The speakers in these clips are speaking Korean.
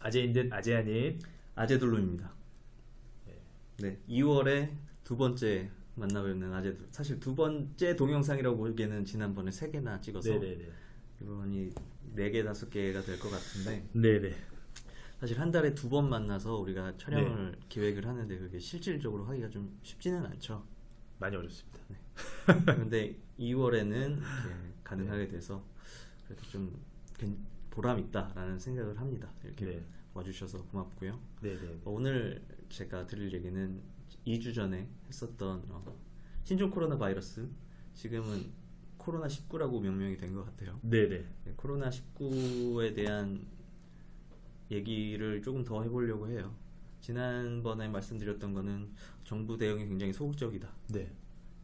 아재인 듯 아재 아닌 아재돌로입니다. 네, 2월에 두 번째 만나뵙는 아재돌. 사실 두 번째 동영상이라고 보기에는 지난번에 3개나 찍어서 네네네. 이번이 4개, 5개가 될 것 같은데 네네. 사실 한 달에 2번 만나서 우리가 촬영을 계획을 하는데 그게 실질적으로 하기가 좀 쉽지는 않죠. 많이 어렵습니다. 그런데 2월에는 이렇게 가능하게 돼서 그래도 좀 보람 있다라는 생각을 합니다. 이렇게 네. 와주셔서 고맙고요. 네네. 오늘 제가 드릴 얘기는 2주 전에 했었던 신종 코로나 바이러스, 지금은 코로나 19라고 명명이 된 것 같아요. 네네. 네, 코로나 19에 대한 얘기를 조금 더 해보려고 해요. 지난번에 말씀드렸던 거는 정부 대응이 굉장히 소극적이다, 네.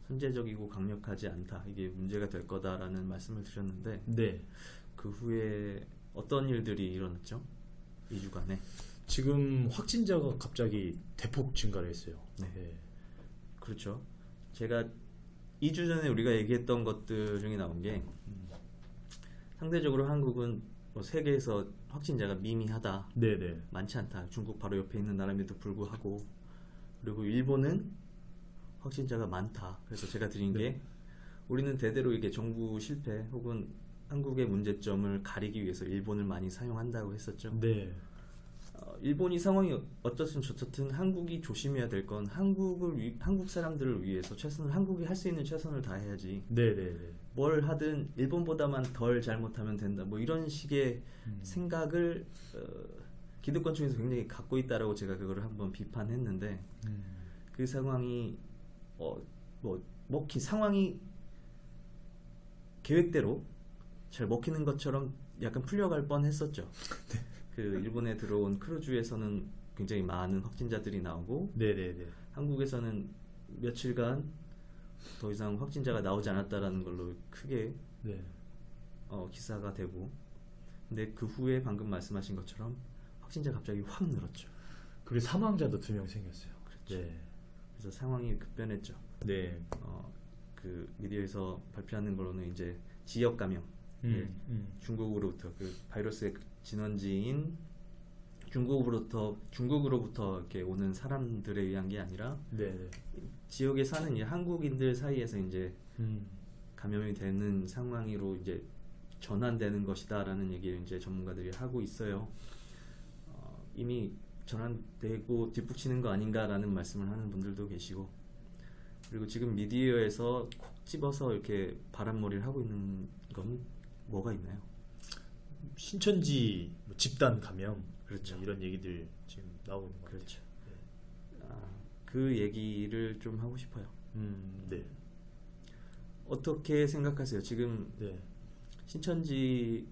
선제적이고 강력하지 않다, 이게 문제가 될 거다라는 말씀을 드렸는데 네. 그 후에 어떤 일들이 일어났죠? 2주간에. 지금 확진자가 갑자기 대폭 증가를 했어요. 네. 그렇죠. 제가 2주 전에 우리가 얘기했던 것들 중에 나온 게 상대적으로 한국은 뭐 세계에서 확진자가 미미하다, 네네. 많지 않다, 중국 바로 옆에 있는 나라임에도 불구하고, 그리고 일본은 확진자가 많다. 그래서 제가 드린 게 우리는 대대로 이게 정부 실패 혹은 한국의 문제점을 가리기 위해서 일본을 많이 사용한다고 했었죠. 네. 일본이 상황이 어떻든 저떻든 한국이 조심해야 될 건 한국 사람들을 위해서 한국이 할 수 있는 최선을 다해야지. 네네네. 뭘 하든 일본보다만 덜 잘못하면 된다. 뭐 이런 식의 생각을 기득권층에서 굉장히 갖고 있다라고 제가 그거를 한번 비판했는데 그 상황이 상황이 계획대로 잘 먹히는 것처럼 약간 풀려갈 뻔했었죠. 그 일본에 들어온 크루즈에서는 굉장히 많은 확진자들이 나오고, 네네네. 한국에서는 며칠간 더 이상 확진자가 나오지 않았다라는 걸로 크게 네. 기사가 되고, 근데 그 후에 방금 말씀하신 것처럼 확진자가 갑자기 확 늘었죠. 그리고 사망자도 2명 생겼어요. 그렇죠. 네. 그래서 상황이 급변했죠. 네. 그 미디어에서 발표하는 걸로는 이제 지역 감염, 중국으로부터 그 바이러스의 진원지인 중국으로부터 이렇게 오는 사람들에 의한 게 아니라 네네. 지역에 사는 한국인들 사이에서 이제 감염이 되는 상황으로 이제 전환되는 것이다라는 얘기를 이제 전문가들이 하고 있어요. 이미 전환되고 뒷북치는 거 아닌가라는 말씀을 하는 분들도 계시고, 그리고 지금 미디어에서 콕 집어서 이렇게 바람몰이를 하고 있는 건 뭐가 있나요? 신천지 집단 감염, 그렇죠. 이런 얘기들 지금 나오고 있는 것 같아요. 그렇죠. 그 얘기를 좀 하고 싶어요. 네. 어떻게 생각하세요? 지금 네. 신천지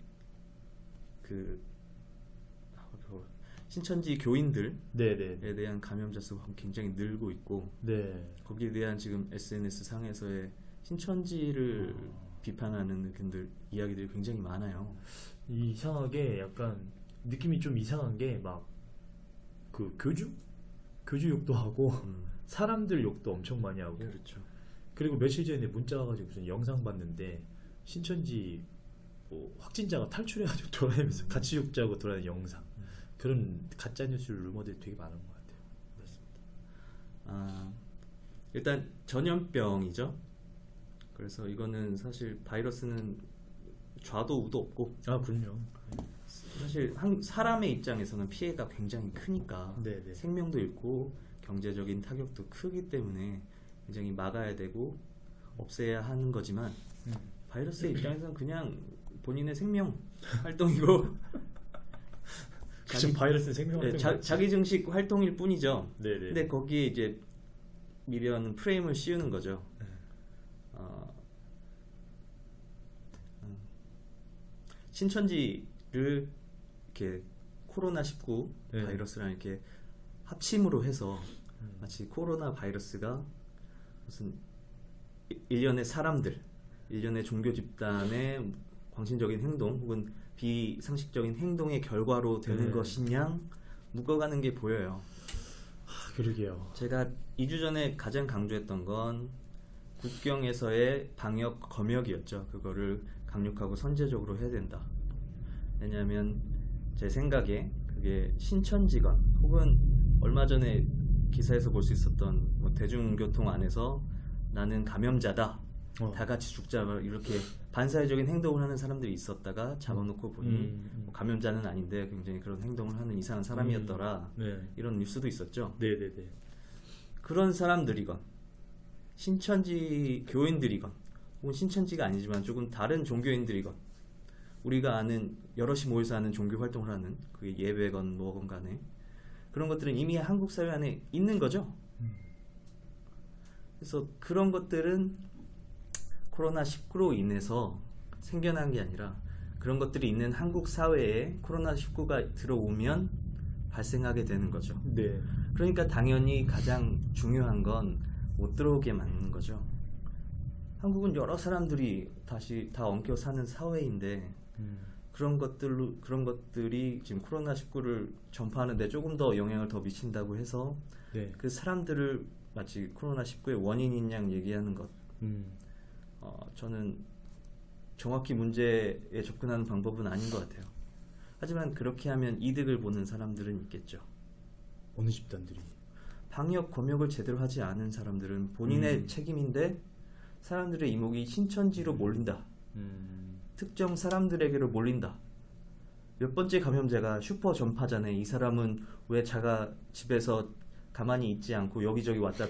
교인들에 네네. 대한 감염자 수가 굉장히 늘고 있고, 네. 거기에 대한 지금 SNS 상에서의 신천지를 비판하는 이야기들이 굉장히 많아요. 이상하게 약간 느낌이 좀 이상한 게 막 그 교주 욕도 하고 사람들 욕도 엄청 많이 하고. 그렇죠. 그리고 며칠 전에 문자 와가지고 무슨 영상 봤는데 신천지 뭐 확진자가 탈출해가지고 돌아다니면서 같이 욕자고 돌아다니는 영상, 그런 가짜 뉴스 루머들이 되게 많은 것 같아요. 맞습니다. 일단 전염병이죠. 그래서 이거는 사실 바이러스는 좌도 우도 없고, 그럼요. 사실 사람의 입장에서는 피해가 굉장히 크니까, 네네. 생명도 잃고 경제적인 타격도 크기 때문에 굉장히 막아야 되고 없애야 하는 거지만, 바이러스의 입장에서는 그냥 본인의 생명 활동이고 바이러스는 생명 활동 자기 증식 활동일 뿐이죠. 네네. 근데 거기에 이제 미디어는 프레임을 씌우는 거죠. 신천지를 이렇게 코로나19 네. 바이러스랑 이렇게 합침으로 해서 마치 코로나 바이러스가 무슨 일련의 사람들, 일련의 종교 집단의 광신적인 행동 혹은 비상식적인 행동의 결과로 되는 것이냐 묶어가는 게 보여요. 그러게요. 제가 2주 전에 가장 강조했던 건 국경에서의 방역 검역이었죠. 그거를 강력하고 선제적으로 해야 된다. 왜냐하면 제 생각에 그게 신천지건 혹은 얼마 전에 기사에서 볼 수 있었던 뭐 대중교통 안에서 나는 감염자다, 다 같이 죽자, 이렇게 반사회적인 행동을 하는 사람들이 있었다가 잡아놓고 보니 뭐 감염자는 아닌데 굉장히 그런 행동을 하는 이상한 사람이었더라. 네. 이런 뉴스도 있었죠. 네네네. 그런 사람들이건 신천지 교인들이건 혹은 신천지가 아니지만 조금 다른 종교인들이건 우리가 아는 여럿이 모여서 하는 종교 활동을 하는 그게 예배건 뭐건 간에 그런 것들은 이미 한국 사회 안에 있는 거죠. 그래서 그런 것들은 코로나19로 인해서 생겨난 게 아니라 그런 것들이 있는 한국 사회에 코로나19가 들어오면 발생하게 되는 거죠. 네. 그러니까 당연히 가장 중요한 건 못 들어오게 막는 거죠. 한국은 여러 사람들이 다시 다 엉켜 사는 사회인데 그런 것들이 지금 코로나19를 전파하는데 조금 더 영향을 더 미친다고 해서 네. 그 사람들을 마치 코로나19의 원인인 양 얘기하는 것, 저는 정확히 문제에 접근하는 방법은 아닌 것 같아요. 하지만 그렇게 하면 이득을 보는 사람들은 있겠죠. 어느 집단들이? 방역 검역을 제대로 하지 않은 사람들은 본인의 책임인데 사람들의 이목이 신천지로 몰린다. 특정 사람들에게로 몰린다. 몇 번째 감염자가 슈퍼 전파자네. 이 사람은 왜 자가 집에서 가만히 있지 않고 여기저기 왔다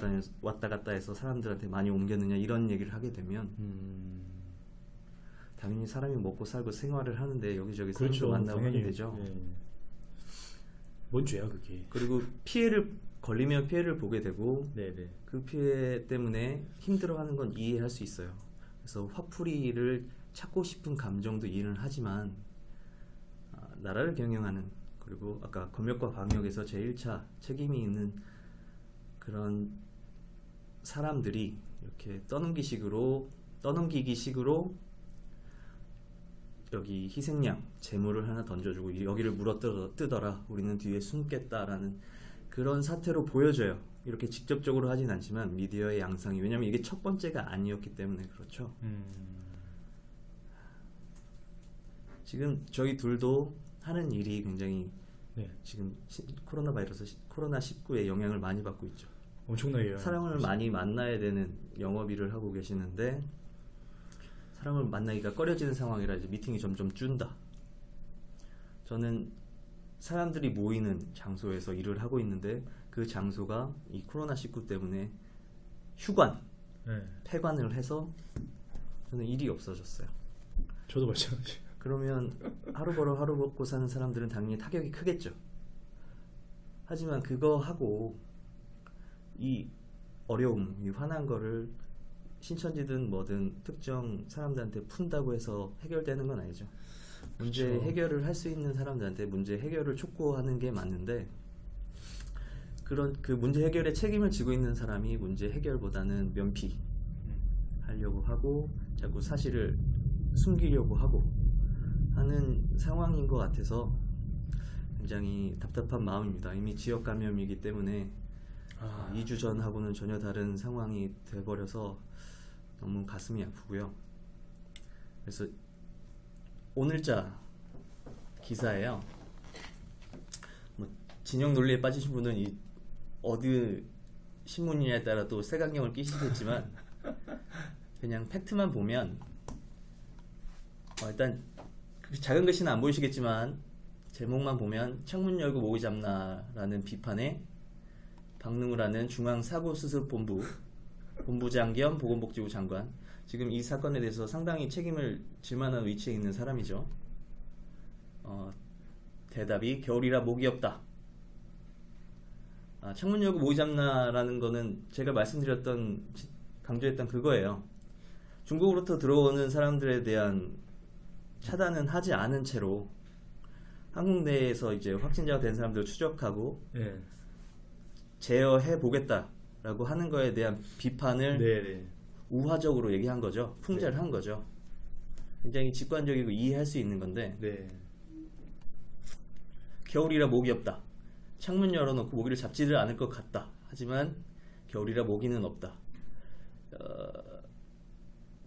갔다 해서 사람들한테 많이 옮겼느냐, 이런 얘기를 하게 되면 당연히 사람이 먹고 살고 생활을 하는데 여기저기 사람도 그렇죠. 만나고 하게 당연히. 되죠. 네. 뭔 죄야 그게? 그리고 걸리면 피해를 보게 되고 네네. 그 피해 때문에 힘들어하는 건 이해할 수 있어요. 그래서 화풀이를 찾고 싶은 감정도 이해는 하지만 나라를 경영하는, 그리고 아까 검역과 방역에서 제1차 책임이 있는 그런 사람들이 이렇게 떠넘기기식으로 여기 희생양 재물을 하나 던져주고 여기를 물어뜯어라, 우리는 뒤에 숨겠다라는 그런 사태로 보여져요. 이렇게 직접적으로 하진 않지만 미디어의 양상이, 왜냐면 이게 첫 번째가 아니었기 때문에 그렇죠. 지금 저희 둘도 하는 일이 굉장히 지금 코로나19의 영향을 많이 받고 있죠. 엄청나게 사람을 많이 만나야 되는 영업일을 하고 계시는데 사람을 만나기가 꺼려지는 상황이라 이제 미팅이 점점 준다. 저는 사람들이 모이는 장소에서 일을 하고 있는데 그 장소가 이 코로나19 때문에 폐관을 해서 저는 일이 없어졌어요. 저도 마찬가지. 그러면 하루 벌어 하루 먹고 사는 사람들은 당연히 타격이 크겠죠. 하지만 그거 하고 이 어려움, 이 화난 거를 신천지든 뭐든 특정 사람들한테 푼다고 해서 해결되는 건 아니죠. 문제 그렇죠. 해결을 할 수 있는 사람들한테 문제 해결을 촉구하는 게 맞는데, 그 문제 해결에 책임을 지고 있는 사람이 문제 해결보다는 면피하려고 하고 자꾸 사실을 숨기려고 하고 하는 상황인 것 같아서 굉장히 답답한 마음입니다. 이미 지역 감염이기 때문에 2주 전하고는 전혀 다른 상황이 돼버려서 너무 가슴이 아프고요. 그래서 오늘자 기사예요. 뭐 진영 논리에 빠지신 분은 어디 신문이냐에 따라 또 색안경을 끼시겠지만 그냥 팩트만 보면 일단 작은 글씨는 안 보이시겠지만 제목만 보면 창문 열고 모기 잡나라는 비판에 박능우라는 중앙사고수습본부 본부장 겸 보건복지부 장관, 지금 이 사건에 대해서 상당히 책임을 질 만한 위치에 있는 사람이죠. 대답이 겨울이라 모기 없다. 창문 열고 모기 잡나라는 거는 제가 강조했던 그거예요. 중국으로부터 들어오는 사람들에 대한 차단은 하지 않은 채로 한국 내에서 이제 확진자가 된 사람들을 추적하고 제어해 보겠다라고 하는 거에 대한 비판을 우화적으로 얘기한 거죠. 풍자를 한 거죠. 굉장히 직관적이고 이해할 수 있는 건데 겨울이라 모기 없다. 창문 열어놓고 모기를 잡지를 않을 것 같다. 하지만 겨울이라 모기는 없다.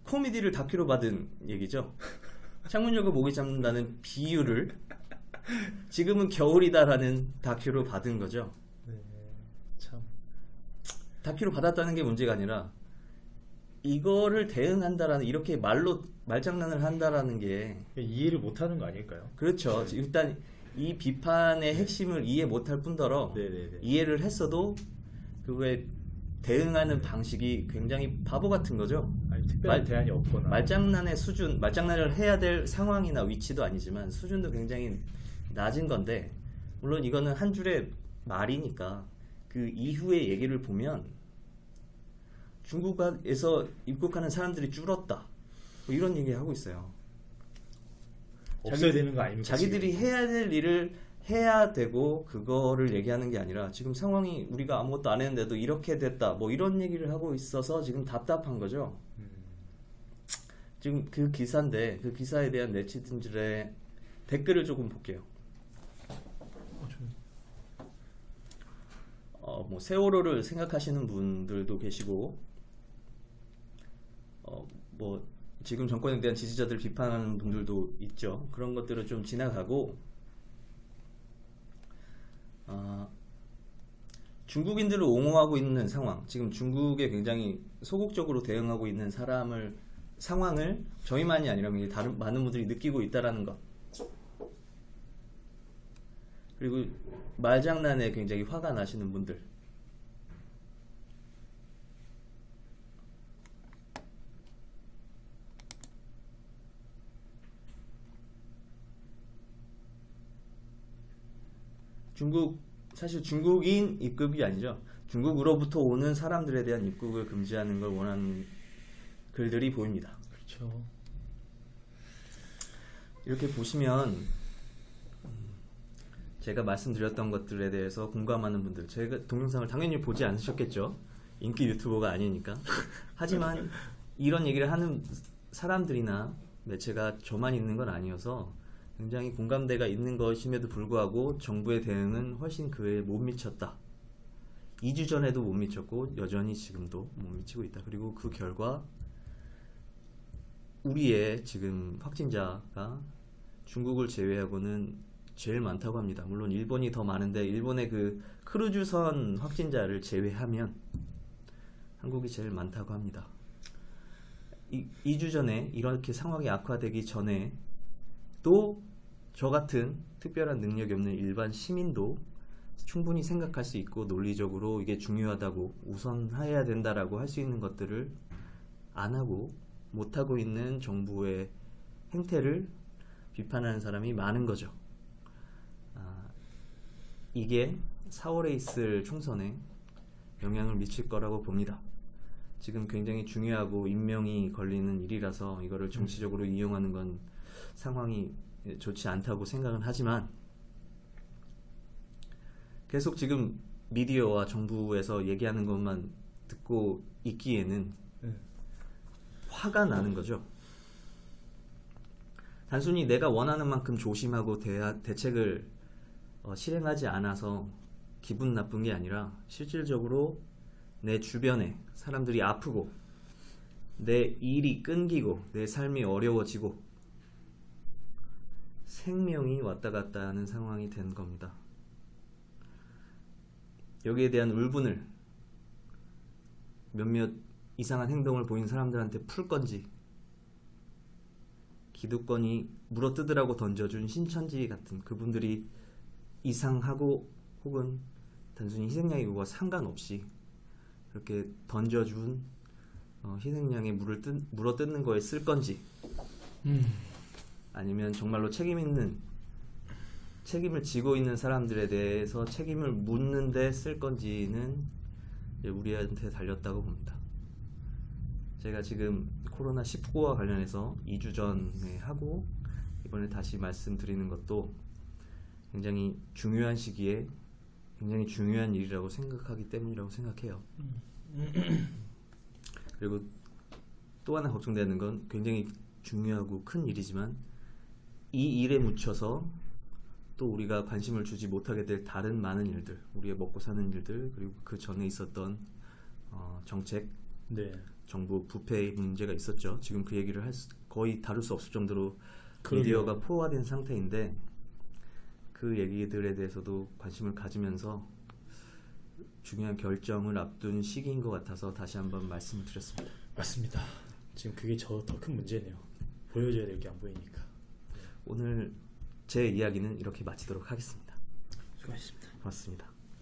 코미디를 다큐로 받은 얘기죠. 창문 열고 모기 잡는다는 비유를 지금은 겨울이다라는 다큐로 받은 거죠. 네, 참. 다큐로 받았다는 게 문제가 아니라 이거를 대응한다라는 이렇게 말로 말장난을 한다라는 게 이해를 못하는 거 아닐까요? 그렇죠. 일단 이 비판의 핵심을 이해 못할 뿐더러 네네네. 이해를 했어도 그거에 대응하는 방식이 굉장히 바보 같은 거죠. 아니, 특별한 대안이 없거나. 말장난의 수준, 말장난을 해야 될 상황이나 위치도 아니지만 수준도 굉장히 낮은 건데 물론 이거는 한 줄의 말이니까 그 이후의 얘기를 보면 중국에서 입국하는 사람들이 줄었다 뭐 이런 얘기 하고 있어요. 없어야 되는 거 아닙니까? 자기들이 지금? 해야 될 일을 해야 되고 그거를 얘기하는 게 아니라 지금 상황이 우리가 아무것도 안 했는데도 이렇게 됐다 뭐 이런 얘기를 하고 있어서 지금 답답한 거죠. 지금 그 기사인데 그 기사에 대한 네티즌들의 댓글을 조금 볼게요. 뭐 세월호를 생각하시는 분들도 계시고 뭐 지금 정권에 대한 지지자들 비판하는 분들도 있죠. 그런 것들을 좀 지나가고 중국인들을 옹호하고 있는 상황, 지금 중국에 굉장히 소극적으로 대응하고 있는 상황을 저희만이 아니라 다른 많은 분들이 느끼고 있다라는 것. 그리고 말장난에 굉장히 화가 나시는 분들. 사실 중국인 입국이 아니죠. 중국으로부터 오는 사람들에 대한 입국을 금지하는 걸 원하는 글들이 보입니다. 그렇죠. 이렇게 보시면 제가 말씀드렸던 것들에 대해서 공감하는 분들, 제가 동영상을 당연히 보지 않으셨겠죠. 인기 유튜버가 아니니까. 하지만 이런 얘기를 하는 사람들이나 매체가 저만 있는 건 아니어서 굉장히 공감대가 있는 것임에도 불구하고 정부의 대응은 훨씬 그에 못 미쳤다. 2주 전에도 못 미쳤고 여전히 지금도 못 미치고 있다. 그리고 그 결과 우리의 지금 확진자가 중국을 제외하고는 제일 많다고 합니다. 물론 일본이 더 많은데 일본의 그 크루즈선 확진자를 제외하면 한국이 제일 많다고 합니다. 2주 전에 이렇게 상황이 악화되기 전에 또 저 같은 특별한 능력이 없는 일반 시민도 충분히 생각할 수 있고 논리적으로 이게 중요하다고 우선해야 된다라고 할 수 있는 것들을 안 하고 못하고 있는 정부의 행태를 비판하는 사람이 많은 거죠. 이게 4월에 있을 총선에 영향을 미칠 거라고 봅니다. 지금 굉장히 중요하고 인명이 걸리는 일이라서 이거를 정치적으로 이용하는 건 상황이 좋지 않다고 생각은 하지만 계속 지금 미디어와 정부에서 얘기하는 것만 듣고 있기에는 화가 나는 거죠. 단순히 내가 원하는 만큼 조심하고 대책을 실행하지 않아서 기분 나쁜 게 아니라 실질적으로 내 주변에 사람들이 아프고 내 일이 끊기고 내 삶이 어려워지고 생명이 왔다 갔다 하는 상황이 된 겁니다. 여기에 대한 울분을 몇몇 이상한 행동을 보인 사람들한테 풀 건지 기득권이 물어뜯으라고 던져준 신천지 같은 그분들이 이상하고 혹은 단순히 희생양이고와 상관없이 그렇게 던져준 희생양의 물어뜯는 거에 쓸 건지 아니면 정말로 책임을 지고 있는 사람들에 대해서 책임을 묻는데 쓸 건지는 이제 우리한테 달렸다고 봅니다. 제가 지금 코로나19와 관련해서 2주 전에 하고 이번에 다시 말씀드리는 것도 굉장히 중요한 시기에 굉장히 중요한 일이라고 생각하기 때문이라고 생각해요. 그리고 또 하나 걱정되는 건 굉장히 중요하고 큰 일이지만 이 일에 묻혀서 또 우리가 관심을 주지 못하게 될 다른 많은 일들, 우리의 먹고 사는 일들, 그리고 그 전에 있었던 정책, 정부 부패의 문제가 있었죠. 지금 그 얘기를 거의 다룰 수 없을 정도로 미디어가 포화된 상태인데 그 얘기들에 대해서도 관심을 가지면서 중요한 결정을 앞둔 시기인 것 같아서 다시 한번 말씀을 드렸습니다. 맞습니다. 지금 그게 더 큰 문제네요. 보여줘야 될 게 안 보이니까. 오늘 제 이야기는 이렇게 마치도록 하겠습니다. 수고하셨습니다. 고맙습니다.